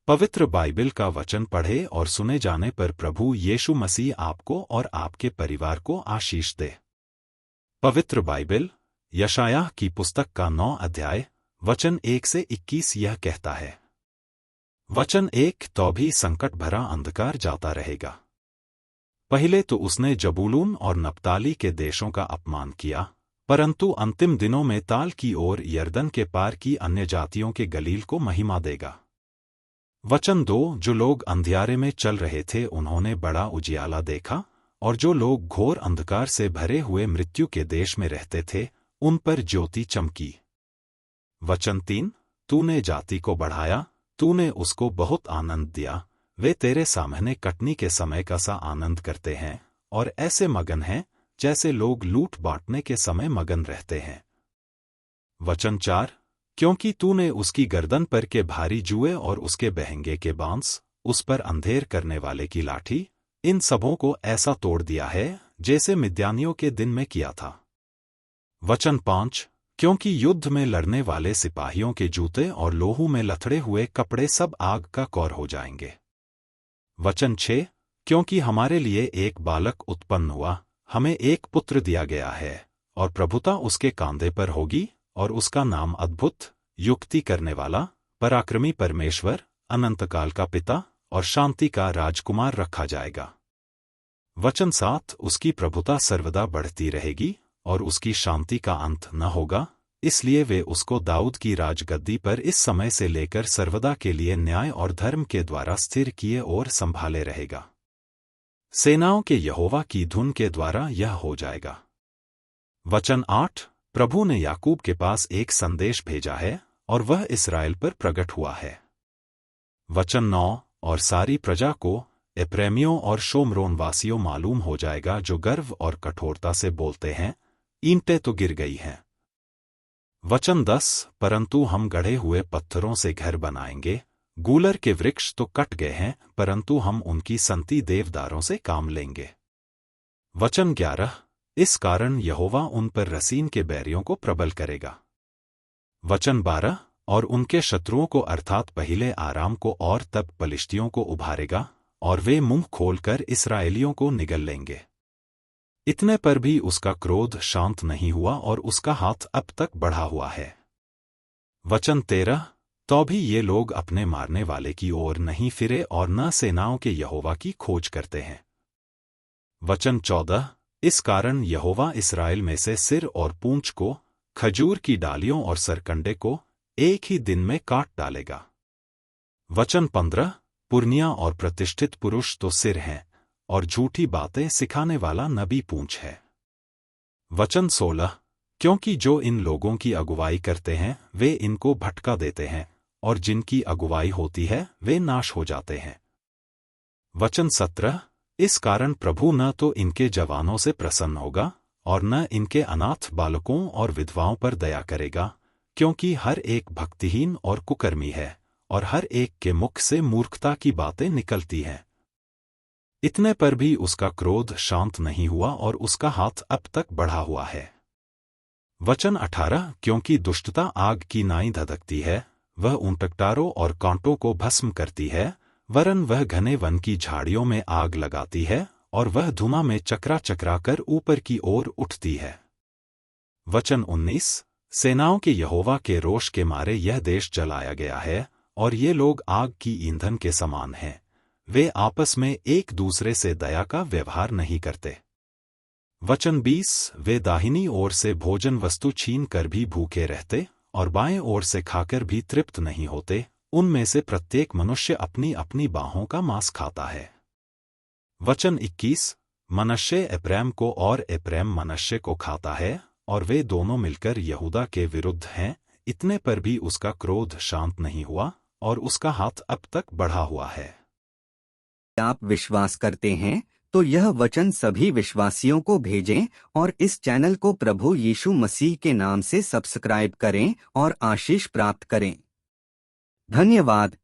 पवित्र बाइबल का वचन पढ़े और सुने जाने पर प्रभु यीशु मसीह आपको और आपके परिवार को आशीष दे। पवित्र बाइबल यशायाह की पुस्तक का 9 अध्याय वचन 1 से 21 यह कहता है। वचन 1 तो भी संकट भरा अंधकार जाता रहेगा। पहले तो उसने जबूलून और नप्ताली के देशों का अपमान किया, परंतु अंतिम दिनों में ताल की ओर यरदन के पार की अन्य जातियों के गलील को महिमा देगा। वचन 2 जो लोग अंधियारे में चल रहे थे उन्होंने बड़ा उजियाला देखा, और जो लोग घोर अंधकार से भरे हुए मृत्यु के देश में रहते थे उन पर ज्योति चमकी। वचन 3 तूने जाति को बढ़ाया, तूने उसको बहुत आनंद दिया, वे तेरे सामने कटनी के समय का सा आनंद करते हैं और ऐसे मगन हैं जैसे लोग लूट बांटने के समय मगन रहते हैं। वचन 4 क्योंकि तूने उसकी गर्दन पर के भारी जुए और उसके बहंगे के बांस, उस पर अंधेर करने वाले की लाठी, इन सबों को ऐसा तोड़ दिया है जैसे मिद्यानियों के दिन में किया था। वचन 5 क्योंकि युद्ध में लड़ने वाले सिपाहियों के जूते और लोहू में लथड़े हुए कपड़े सब आग का कौर हो जाएंगे। वचन 6 क्योंकि हमारे लिए एक बालक उत्पन्न हुआ, हमें एक पुत्र दिया गया है, और प्रभुता उसके कांधे पर होगी, और उसका नाम अद्भुत, युक्ति करने वाला, पराक्रमी परमेश्वर, अनंतकाल का पिता और शांति का राजकुमार रखा जाएगा। वचन 7 उसकी प्रभुता सर्वदा बढ़ती रहेगी और उसकी शांति का अंत न होगा, इसलिए वे उसको दाऊद की राजगद्दी पर इस समय से लेकर सर्वदा के लिए न्याय और धर्म के द्वारा स्थिर किए और संभाले रहेगा। सेनाओं के यहोवा की धुन के द्वारा यह हो जाएगा। वचन 8 प्रभु ने याकूब के पास एक संदेश भेजा है और वह इस्राएल पर प्रकट हुआ है। वचन 9 और सारी प्रजा को, एप्रैमियों और शोमरोन वासियों मालूम हो जाएगा जो गर्व और कठोरता से बोलते हैं, ईंटें तो गिर गई हैं। वचन 10 परंतु हम गढ़े हुए पत्थरों से घर बनाएंगे, गूलर के वृक्ष तो कट गए हैं परंतु हम उनकी संति देवदारों से काम लेंगे। वचन 11 इस कारण यहोवा उन पर रसीन के बैरियों को प्रबल करेगा। वचन 12 और उनके शत्रुओं को अर्थात पहले आराम को और तब पलिश्तियों को उभारेगा, और वे मुंह खोलकर इस्राएलियों को निगल लेंगे। इतने पर भी उसका क्रोध शांत नहीं हुआ और उसका हाथ अब तक बढ़ा हुआ है। वचन 13 तो भी ये लोग अपने मारने वाले की ओर नहीं फिरे और न सेनाओं के यहोवा की खोज करते हैं। वचन 14 इस कारण यहोवा इस्राएल में से सिर और पूंछ को, खजूर की डालियों और सरकंडे को एक ही दिन में काट डालेगा। वचन 15 पुरनिया और प्रतिष्ठित पुरुष तो सिर हैं और झूठी बातें सिखाने वाला नबी पूंछ है। वचन 16 क्योंकि जो इन लोगों की अगुवाई करते हैं वे इनको भटका देते हैं, और जिनकी अगुवाई होती है वे नाश हो जाते हैं। वचन 17 इस कारण प्रभु न तो इनके जवानों से प्रसन्न होगा और न इनके अनाथ बालकों और विधवाओं पर दया करेगा, क्योंकि हर एक भक्तिहीन और कुकर्मी है और हर एक के मुख से मूर्खता की बातें निकलती हैं। इतने पर भी उसका क्रोध शांत नहीं हुआ और उसका हाथ अब तक बढ़ा हुआ है। वचन 18 क्योंकि दुष्टता आग की नाई धधकती है, वह ऊंटकटारों और कांटों को भस्म करती है, वरन वह घने वन की झाड़ियों में आग लगाती है और वह धुआं में चकरा चकरा कर ऊपर की ओर उठती है। वचन 19 सेनाओं के यहोवा के रोष के मारे यह देश जलाया गया है और ये लोग आग की ईंधन के समान हैं, वे आपस में एक दूसरे से दया का व्यवहार नहीं करते। वचन 20 वे दाहिनी ओर से भोजन वस्तु छीन कर भी भूखे रहते और बाएं ओर से खाकर भी तृप्त नहीं होते, उनमें से प्रत्येक मनुष्य अपनी अपनी बाहों का मांस खाता है। वचन 21 मनश्शे एप्रैम को और एप्रैम मनश्शे को खाता है और वे दोनों मिलकर यहूदा के विरुद्ध हैं, इतने पर भी उसका क्रोध शांत नहीं हुआ और उसका हाथ अब तक बढ़ा हुआ है। आप विश्वास करते हैं तो यह वचन सभी विश्वासियों को भेजें और इस चैनल को प्रभु यीशु मसीह के नाम से सब्सक्राइब करें और आशीष प्राप्त करें। धन्यवाद।